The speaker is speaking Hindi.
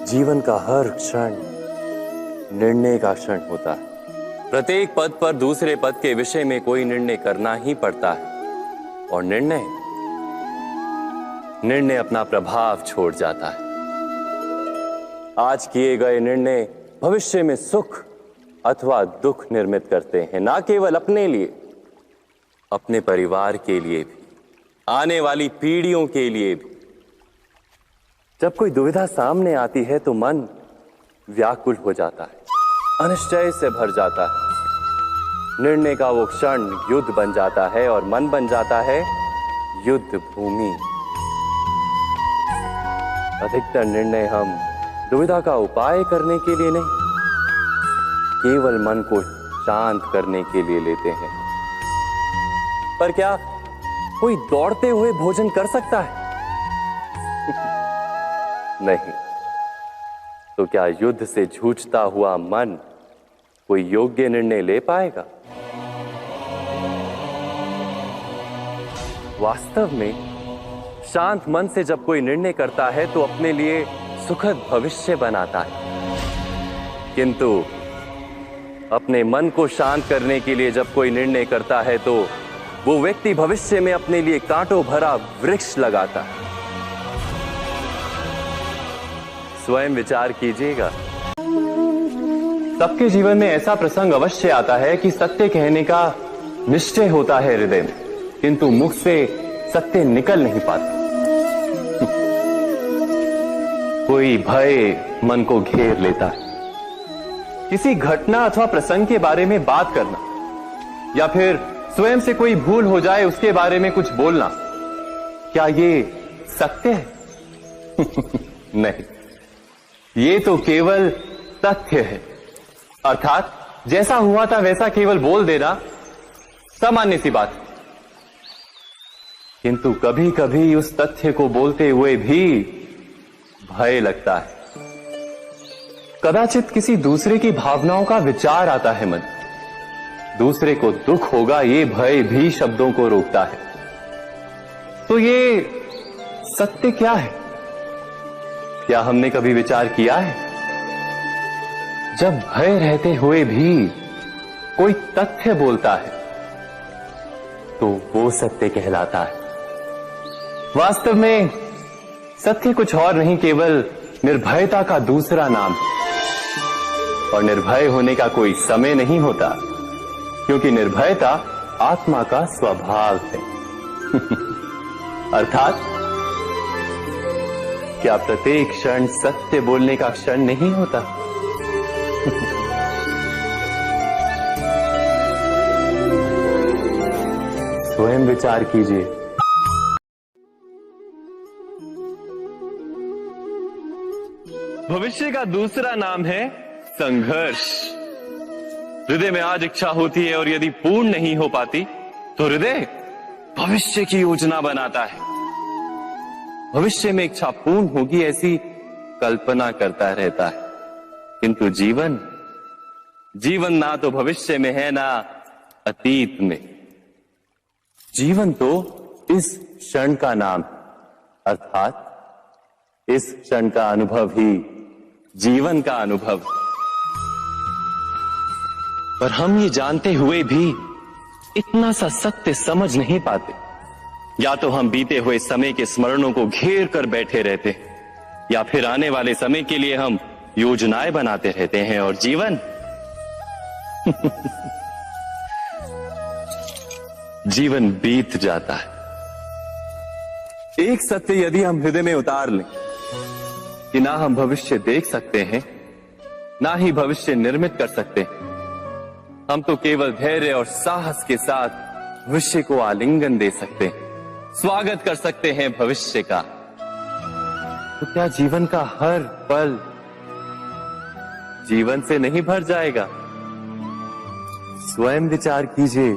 जीवन का हर क्षण निर्णय का क्षण होता है। प्रत्येक पद पर दूसरे पद के विषय में कोई निर्णय करना ही पड़ता है और निर्णय अपना प्रभाव छोड़ जाता है। आज किए गए निर्णय भविष्य में सुख अथवा दुख निर्मित करते हैं, ना केवल अपने लिए, अपने परिवार के लिए भी, आने वाली पीढ़ियों के लिए भी। जब कोई दुविधा सामने आती है तो मन व्याकुल हो जाता है, अनिश्चय से भर जाता है। निर्णय का वो क्षण युद्ध बन जाता है और मन बन जाता है युद्ध भूमि। अधिकतर निर्णय हम दुविधा का उपाय करने के लिए नहीं, केवल मन को शांत करने के लिए लेते हैं। पर क्या कोई दौड़ते हुए भोजन कर सकता है? नहीं। तो क्या युद्ध से जूझता हुआ मन कोई योग्य निर्णय ले पाएगा? वास्तव में शांत मन से जब कोई निर्णय करता है तो अपने लिए सुखद भविष्य बनाता है। किंतु अपने मन को शांत करने के लिए जब कोई निर्णय करता है तो वो व्यक्ति भविष्य में अपने लिए कांटों भरा वृक्ष लगाता है। स्वयं विचार कीजिएगा। सबके जीवन में ऐसा प्रसंग अवश्य आता है कि सत्य कहने का निश्चय होता है हृदय में, किंतु मुख से सत्य निकल नहीं पाता। कोई भय मन को घेर लेता है। किसी घटना अथवा प्रसंग के बारे में बात करना या फिर स्वयं से कोई भूल हो जाए उसके बारे में कुछ बोलना, क्या ये सत्य है? नहीं, ये तो केवल तथ्य है। अर्थात जैसा हुआ था वैसा केवल बोल देना सामान्य सी बात है। किंतु कभी कभी उस तथ्य को बोलते हुए भी भय लगता है। कदाचित किसी दूसरे की भावनाओं का विचार आता है मन, दूसरे को दुख होगा ये भय भी शब्दों को रोकता है। तो ये सत्य क्या है? क्या हमने कभी विचार किया है? जब भय रहते हुए भी कोई तथ्य बोलता है तो वो सत्य कहलाता है। वास्तव में सत्य कुछ और नहीं, केवल निर्भयता का दूसरा नाम है। और निर्भय होने का कोई समय नहीं होता, क्योंकि निर्भयता आत्मा का स्वभाव है। अर्थात क्या प्रत्येक क्षण सत्य बोलने का क्षण नहीं होता? स्वयं विचार कीजिए। भविष्य का दूसरा नाम है संघर्ष। हृदय में आज इच्छा होती है और यदि पूर्ण नहीं हो पाती तो हृदय भविष्य की योजना बनाता है। भविष्य में इच्छा पूर्ण होगी ऐसी कल्पना करता रहता है। किंतु जीवन ना तो भविष्य में है ना अतीत में। जीवन तो इस क्षण का नाम है, अर्थात इस क्षण का अनुभव ही जीवन का अनुभव। पर हम ये जानते हुए भी इतना सा सत्य समझ नहीं पाते। या तो हम बीते हुए समय के स्मरणों को घेर कर बैठे रहते हैं, या फिर आने वाले समय के लिए हम योजनाएं बनाते रहते हैं और जीवन जीवन बीत जाता है। एक सत्य यदि हम हृदय में उतार लें कि ना हम भविष्य देख सकते हैं, ना ही भविष्य निर्मित कर सकते हैं, हम तो केवल धैर्य और साहस के साथ भविष्य को आलिंगन दे सकते हैं, स्वागत कर सकते हैं भविष्य का। तो क्या जीवन का हर पल जीवन से नहीं भर जाएगा? स्वयं विचार कीजिए।